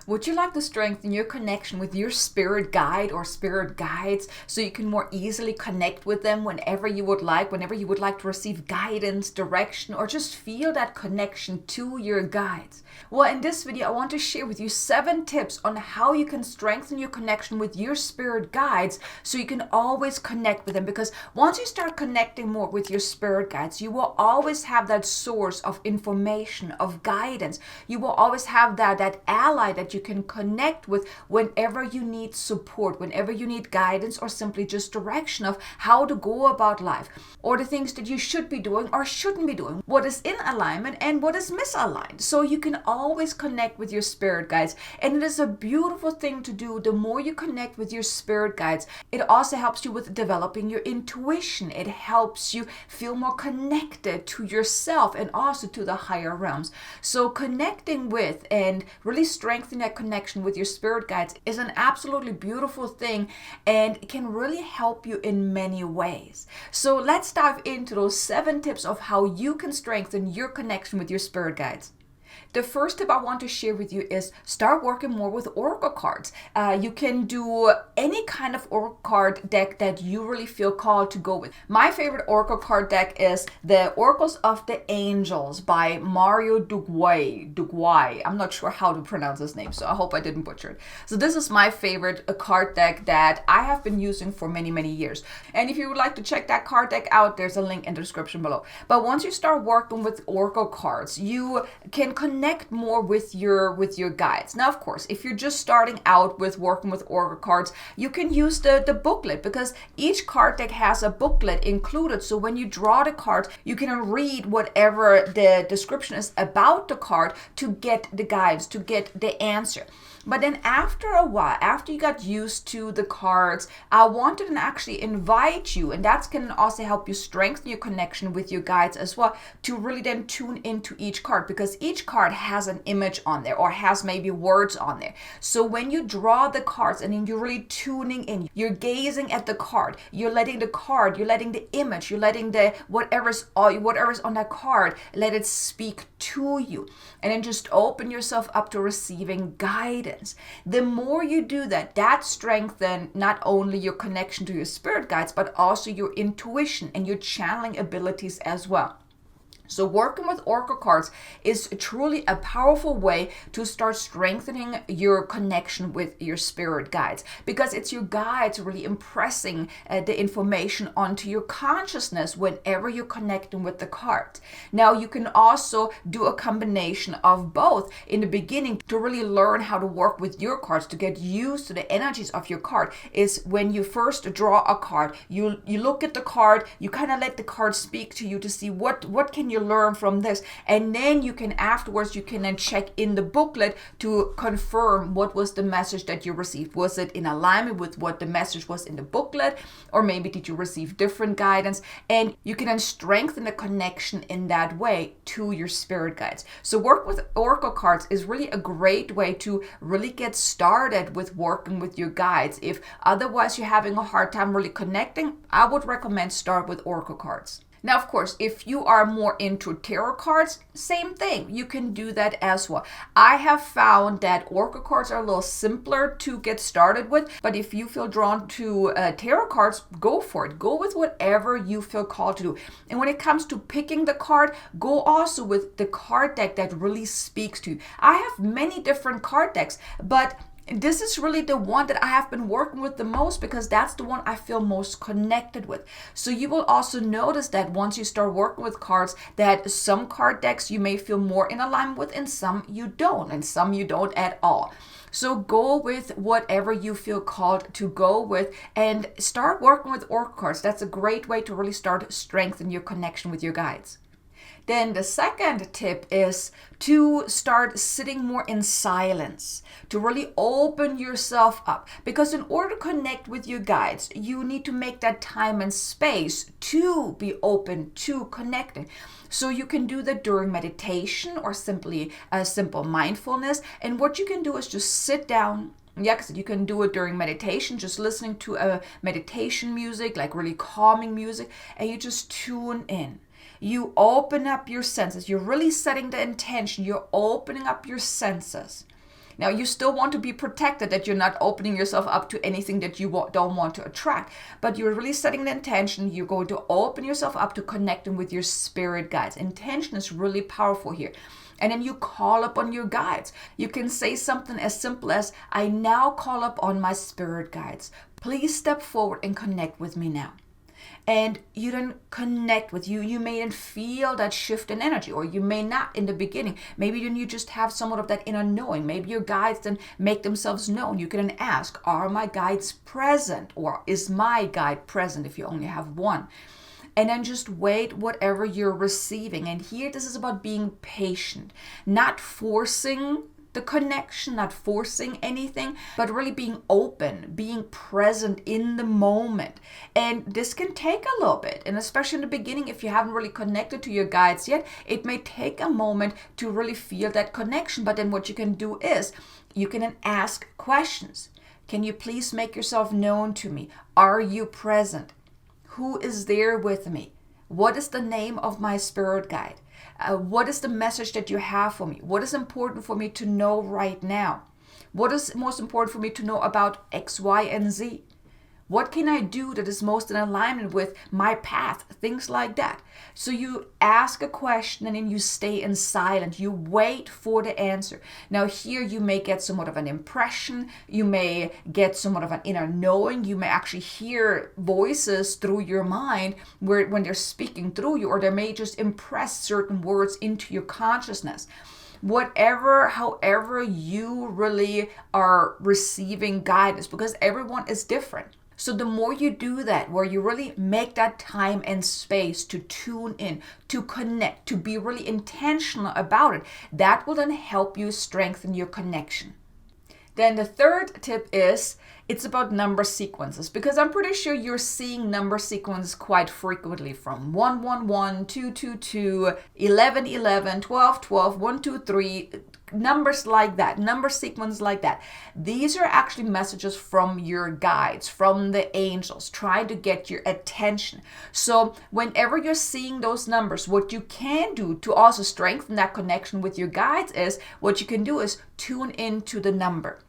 Would you like to strengthen your connection with your spirit guide or spirit guides so you can more easily connect with them whenever you would like to receive guidance, direction, or just feel that connection to your guides? Well, in this video, I want to share with you 7 tips on how you can strengthen your connection with your spirit guides so you can always connect with them. Because once you start connecting more with your spirit guides, you will always have that source of information, of guidance. You will always have that ally that you can connect with whenever you need support, whenever you need guidance, or simply just direction of how to go about life, or the things that you should be doing or shouldn't be doing, what is in alignment and what is misaligned. So you can always connect with your spirit guides, and it is a beautiful thing to do. The more you connect with your spirit guides, it also helps you with developing your intuition. It helps you feel more connected to yourself and also to the higher realms. So connecting with and really strengthening that connection with your spirit guides is an absolutely beautiful thing, and it can really help you in many ways. So let's dive into those 7 tips of how you can strengthen your connection with your spirit guides. The first tip I want to share with you is start working more with oracle cards. You can do any kind of oracle card deck that you really feel called to go with. My favorite oracle card deck is the Oracles of the Angels by Mario Duguay. I'm not sure how to pronounce his name, so I hope I didn't butcher it. So this is my favorite card deck that I have been using for many, many years. And if you would like to check that card deck out, there's a link in the description below. But once you start working with oracle cards, you can connect more with your guides. Now, of course, if you're just starting out with working with oracle cards, you can use the booklet, because each card deck has a booklet included. So when you draw the card, you can read whatever the description is about the card to get the guides, to get the answer. But then after a while, after you got used to the cards, I wanted to actually invite you, and that's going to also help you strengthen your connection with your guides as well, to really then tune into each card, because each card has an image on there or has maybe words on there. So when you draw the cards and then you're really tuning in, you're gazing at the card, you're letting the image, you're letting the whatever's on that card, let it speak to you, and then just open yourself up to receiving guidance. The more you do that, that strengthens not only your connection to your spirit guides, but also your intuition and your channeling abilities as well. So working with oracle cards is truly a powerful way to start strengthening your connection with your spirit guides, because it's your guides really impressing the information onto your consciousness whenever you're connecting with the cards. Now, you can also do a combination of both in the beginning to really learn how to work with your cards, to get used to the energies of your card. Is when you first draw a card, you look at the card, you kind of let the card speak to you to see what can you learn from this, and then you can then check in the booklet to confirm what was the message that you received. Was it in alignment with what the message was in the booklet, or maybe did you receive different guidance? And you can then strengthen the connection in that way to your spirit guides. So work with oracle cards is really a great way to really get started with working with your guides. If otherwise you're having a hard time really connecting, I would recommend start with oracle cards. Now, of course, if you are more into tarot cards, same thing. You can do that as well. I have found that oracle cards are a little simpler to get started with, but if you feel drawn to tarot cards, go for it. Go with whatever you feel called to do. And when it comes to picking the card, go also with the card deck that really speaks to you. I have many different card decks, but this is really the one that I have been working with the most, because that's the one I feel most connected with. So you will also notice that once you start working with cards, that some card decks you may feel more in alignment with, and some you don't, and some you don't at all. So go with whatever you feel called to go with and start working with oracle cards. That's a great way to really start strengthening your connection with your guides. Then the second tip is to start sitting more in silence, to really open yourself up. Because in order to connect with your guides, you need to make that time and space to be open to connecting. So you can do that during meditation or simply a simple mindfulness. And what you can do is just sit down. Yeah, because you can do it during meditation, just listening to a meditation music, like really calming music, and you just tune in. You open up your senses. You're really setting the intention. You're opening up your senses. Now, you still want to be protected, that you're not opening yourself up to anything that you don't want to attract, but you're really setting the intention. You're going to open yourself up to connecting with your spirit guides. Intention is really powerful here. And then you call upon your guides. You can say something as simple as, I now call upon my spirit guides. Please step forward and connect with me now. And you then connect with you. You may then feel that shift in energy, or you may not in the beginning. Maybe then you just have somewhat of that inner knowing. Maybe your guides then make themselves known. You can then ask, are my guides present? Or is my guide present if you only have one? And then just wait whatever you're receiving. And here, this is about being patient, not forcing the connection, not forcing anything, but really being open, being present in the moment. And this can take a little bit. And especially in the beginning, if you haven't really connected to your guides yet, it may take a moment to really feel that connection. But then what you can do is you can then ask questions. Can you please make yourself known to me? Are you present? Who is there with me? What is the name of my spirit guide? What is the message that you have for me? What is important for me to know right now? What is most important for me to know about X, Y, and Z? What can I do that is most in alignment with my path? Things like that. So you ask a question and then you stay in silence. You wait for the answer. Now here you may get somewhat of an impression. You may get somewhat of an inner knowing. You may actually hear voices through your mind when they're speaking through you, or they may just impress certain words into your consciousness. However you really are receiving guidance, because everyone is different. So the more you do that, where you really make that time and space to tune in, to connect, to be really intentional about it, that will then help you strengthen your connection. Then the third tip is, it's about number sequences, because I'm pretty sure you're seeing number sequences quite frequently, from 111, 222, 1111, 1212, 123, numbers like that, number sequence like that. These are actually messages from your guides, from the angels, trying to get your attention. So whenever you're seeing those numbers, what you can do to also strengthen that connection with your guides is, what you can do is tune into the number.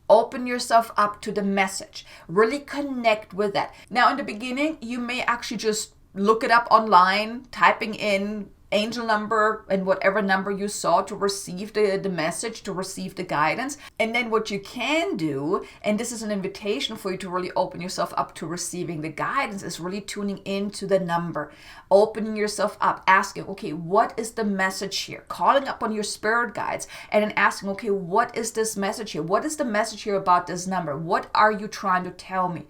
Open yourself up to the message. Really connect with that. Now, in the beginning, you may actually just look it up online, typing in angel number and whatever number you saw to receive the message, to receive the guidance. And then what you can do, and this is an invitation for you to really open yourself up to receiving the guidance, is really tuning into the number, opening yourself up, asking, okay, what is the message here? Calling upon your spirit guides and then asking, okay, what is this message here? What is the message here about this number? What are you trying to tell me?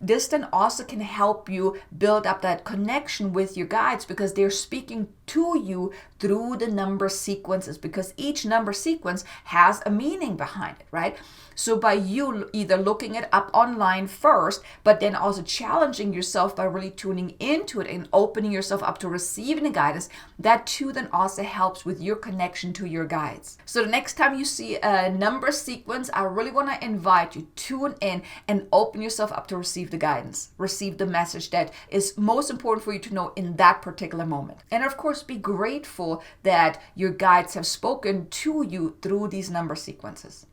This then also can help you build up that connection with your guides, because they're speaking to you through the number sequences, because each number sequence has a meaning behind it, right? So by you either looking it up online first, but then also challenging yourself by really tuning into it and opening yourself up to receiving the guidance, that too then also helps with your connection to your guides. So the next time you see a number sequence, I really want to invite you, tune in and open yourself up to receive the guidance, receive the message that is most important for you to know in that particular moment. And of course, be grateful that your guides have spoken to you through these number sequences.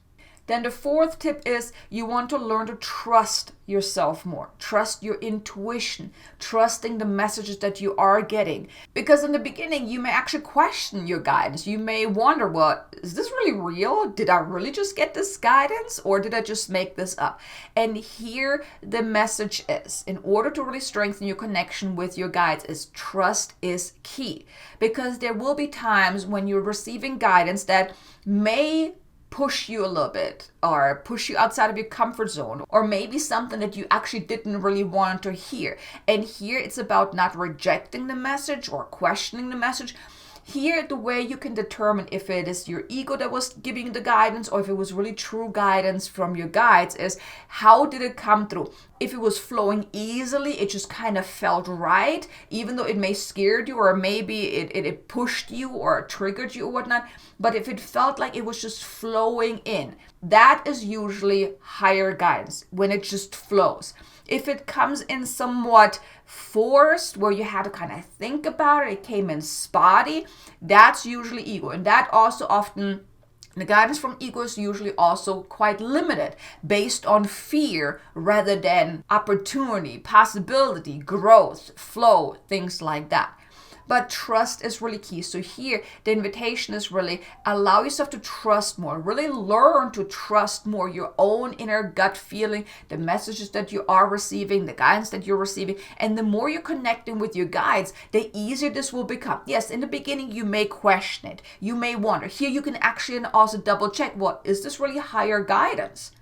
Then the fourth tip is, you want to learn to trust yourself more. Trust your intuition, trusting the messages that you are getting. Because in the beginning, you may actually question your guidance. You may wonder, well, is this really real? Did I really just get this guidance, or did I just make this up? And here the message is, in order to really strengthen your connection with your guides, is trust is key. Because there will be times when you're receiving guidance that may push you a little bit, or push you outside of your comfort zone, or maybe something that you actually didn't really want to hear. And here it's about not rejecting the message or questioning the message. Here, the way you can determine if it is your ego that was giving you the guidance or if it was really true guidance from your guides is, how did it come through? If it was flowing easily, it just kind of felt right, even though it may scared you, or maybe it pushed you or triggered you or whatnot. But if it felt like it was just flowing in, that is usually higher guidance, when it just flows. If it comes in somewhat forced, where you had to kind of think about it, it came in spotty, that's usually ego. And that also often The guidance from ego is usually also quite limited, based on fear rather than opportunity, possibility, growth, flow, things like that. But trust is really key. So here, the invitation is really allow yourself to trust more. Really learn to trust more your own inner gut feeling, the messages that you are receiving, the guidance that you're receiving. And the more you're connecting with your guides, the easier this will become. Yes, in the beginning, you may question it. You may wonder. Here, you can actually also double check, well, is this really higher guidance?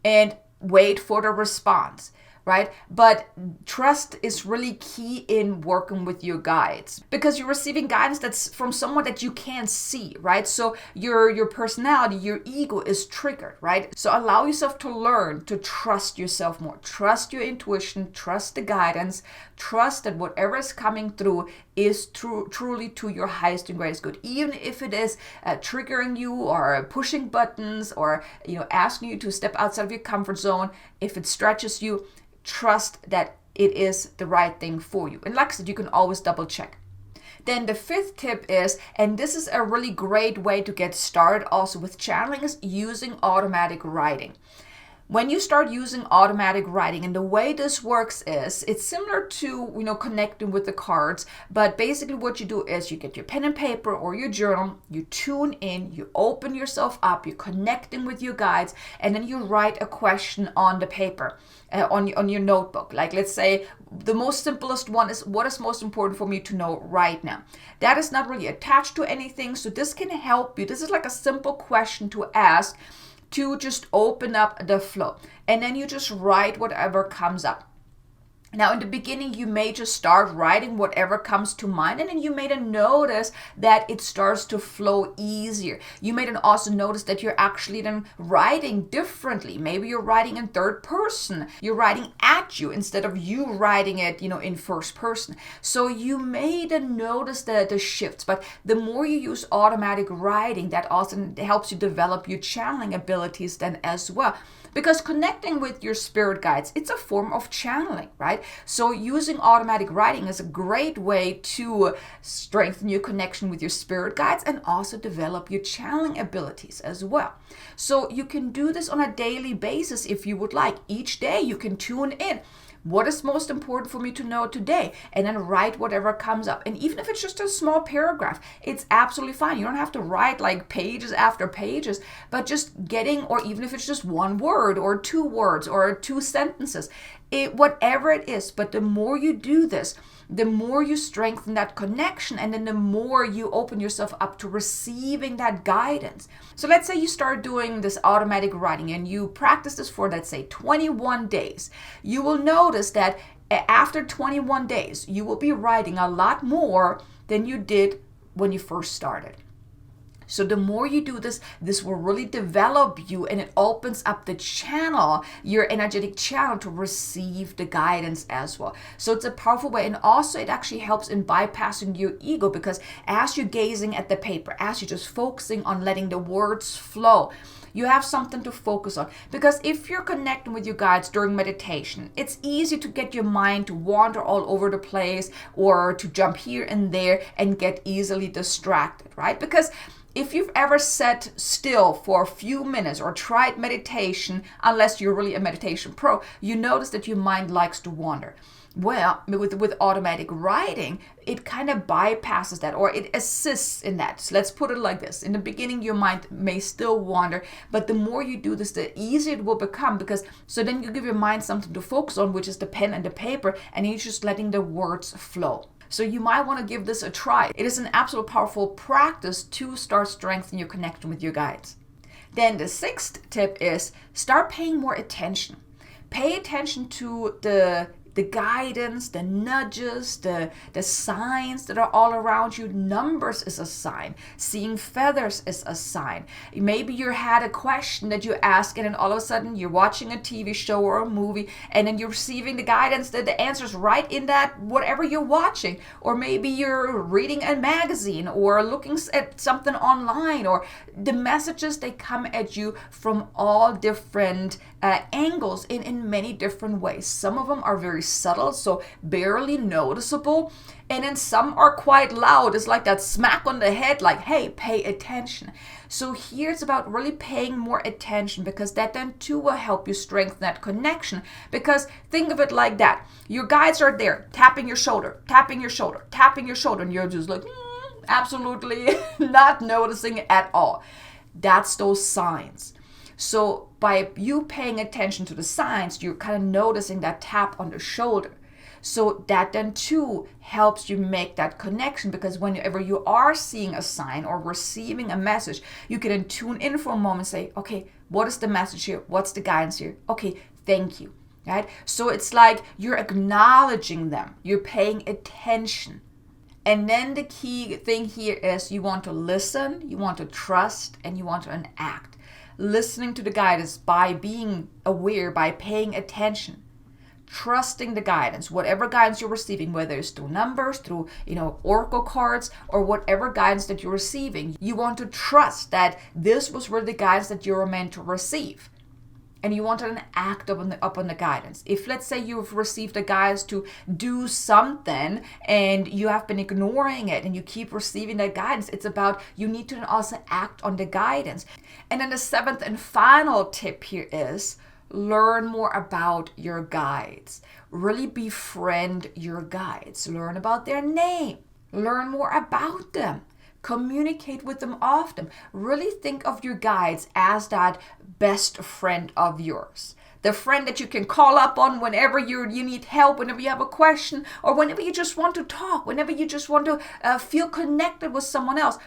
And wait for the response. Right? But trust is really key in working with your guides, because you're receiving guidance that's from someone that you can't see, right? So your personality, your ego is triggered, right? So allow yourself to learn to trust yourself more. Trust your intuition, trust the guidance, trust that whatever is coming through is truly to your highest and greatest good, even if it is triggering you or pushing buttons or asking you to step outside of your comfort zone. If it stretches you, trust that it is the right thing for you. And like I said, you can always double check. Then the fifth tip is, and this is a really great way to get started also with channeling, is using automatic writing. When you start using automatic writing, and the way this works is, it's similar to, connecting with the cards, but basically what you do is you get your pen and paper or your journal, you tune in, you open yourself up, you're connecting with your guides, and then you write a question on the paper, on your notebook. Like, let's say the most simplest one is, what is most important for me to know right now? That is not really attached to anything, so this can help you. This is like a simple question to ask, to just open up the flow. And then you just write whatever comes up. Now, in the beginning, you may just start writing whatever comes to mind, and then you may then notice that it starts to flow easier. You may then also notice that you're actually then writing differently. Maybe you're writing in third person. You're writing at you instead of you writing it, in first person. So you may then notice the shifts, but the more you use automatic writing, that also helps you develop your channeling abilities then as well. Because connecting with your spirit guides, it's a form of channeling, right? So using automatic writing is a great way to strengthen your connection with your spirit guides and also develop your channeling abilities as well. So you can do this on a daily basis if you would like. Each day you can tune in. What is most important for me to know today? And then write whatever comes up. And even if it's just a small paragraph, it's absolutely fine. You don't have to write like pages after pages, but just getting, or even if it's just one word or two words or two sentences, whatever it is. But the more you do this, the more you strengthen that connection, and then the more you open yourself up to receiving that guidance. So let's say you start doing this automatic writing and you practice this for, let's say, 21 days. You will notice that after 21 days, you will be writing a lot more than you did when you first started. So the more you do this, this will really develop you, and it opens up the channel, your energetic channel, to receive the guidance as well. So it's a powerful way. And also it actually helps in bypassing your ego, because as you're gazing at the paper, as you're just focusing on letting the words flow, you have something to focus on. Because if you're connecting with your guides during meditation, it's easy to get your mind to wander all over the place or to jump here and there and get easily distracted, right? Because if you've ever sat still for a few minutes or tried meditation, unless you're really a meditation pro, you notice that your mind likes to wander. Well, with automatic writing, it kind of bypasses that, or it assists in that. So let's put it like this. In the beginning, your mind may still wander, but the more you do this, the easier it will become, because so then you give your mind something to focus on, which is the pen and the paper, and you're just letting the words flow. So you might want to give this a try. It is an absolute powerful practice to start strengthening your connection with your guides. Then the sixth tip is start paying more attention. Pay attention to the guidance, the nudges, the signs that are all around you. Numbers is a sign. Seeing feathers is a sign. Maybe you had a question that you ask, and then all of a sudden you're watching a TV show or a movie, and then you're receiving the guidance, the answers right in that whatever you're watching. Or maybe you're reading a magazine or looking at something online, or the messages, they come at you from all different angles in many different ways. Some of them are very subtle, so barely noticeable, and then some are quite loud. It's like that smack on the head, like, hey, pay attention. So here it's about really paying more attention, because that then too will help you strengthen that connection. Because think of it like that. Your guides are there, tapping your shoulder, tapping your shoulder, tapping your shoulder, and you're just like, absolutely not noticing it at all. That's those signs. So by you paying attention to the signs, you're kind of noticing that tap on the shoulder. So that then too helps you make that connection, because whenever you are seeing a sign or receiving a message, you can then tune in for a moment and say, okay, what is the message here? What's the guidance here? Okay, thank you. Right? So it's like you're acknowledging them. You're paying attention. And then the key thing here is you want to listen, you want to trust, and you want to enact. Listening to the guidance by being aware, by paying attention. Trusting the guidance, whatever guidance you're receiving, whether it's through numbers, through oracle cards, or whatever guidance that you're receiving. You want to trust that this was really the guidance that you were meant to receive. And you want to act up on the guidance. If, let's say, you've received a guidance to do something and you have been ignoring it and you keep receiving that guidance, it's about you need to also act on the guidance. And then the seventh and final tip here is learn more about your guides. Really befriend your guides. Learn about their name. Learn more about them. Communicate with them often. Really think of your guides as that best friend of yours. The friend that you can call up on whenever you need help, whenever you have a question, or whenever you just want to talk, whenever you just want to feel connected with someone else.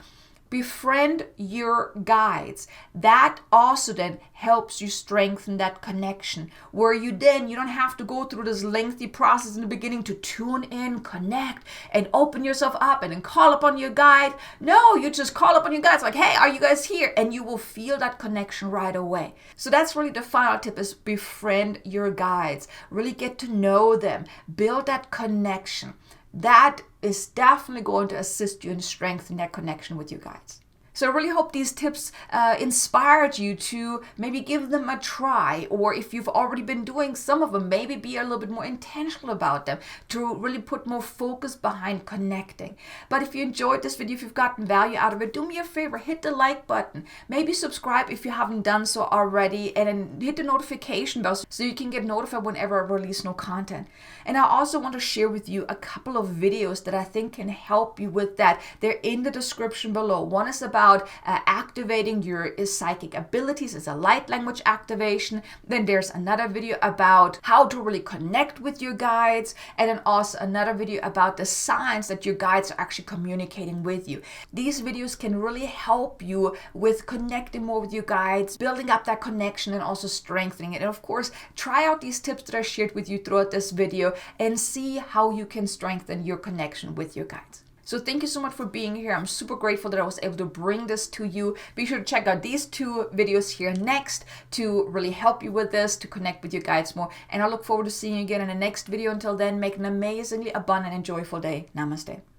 Befriend your guides. That also then helps you strengthen that connection, where you don't have to go through this lengthy process in the beginning to tune in, connect, and open yourself up and then call upon your guide. No, you just call upon your guides like, hey, are you guys here? And you will feel that connection right away. So that's really the final tip, is befriend your guides. Really get to know them. Build that connection. That is definitely going to assist you in strengthening that connection with your guides. So I really hope these tips inspired you to maybe give them a try, or if you've already been doing some of them, maybe be a little bit more intentional about them to really put more focus behind connecting. But if you enjoyed this video, if you've gotten value out of it, do me a favor, hit the like button. Maybe subscribe if you haven't done so already, and then hit the notification bell so you can get notified whenever I release new content. And I also want to share with you a couple of videos that I think can help you with that. They're in the description below. One is about activating your psychic abilities. It's a light language activation. Then there's another video about how to really connect with your guides, and then also another video about the signs that your guides are actually communicating with you. These videos can really help you with connecting more with your guides, building up that connection, and also strengthening it. And of course, try out these tips that I shared with you throughout this video and see how you can strengthen your connection with your guides. So thank you so much for being here. I'm super grateful that I was able to bring this to you. Be sure to check out these two videos here next to really help you with this, to connect with your guides more. And I look forward to seeing you again in the next video. Until then, make an amazingly abundant and joyful day. Namaste.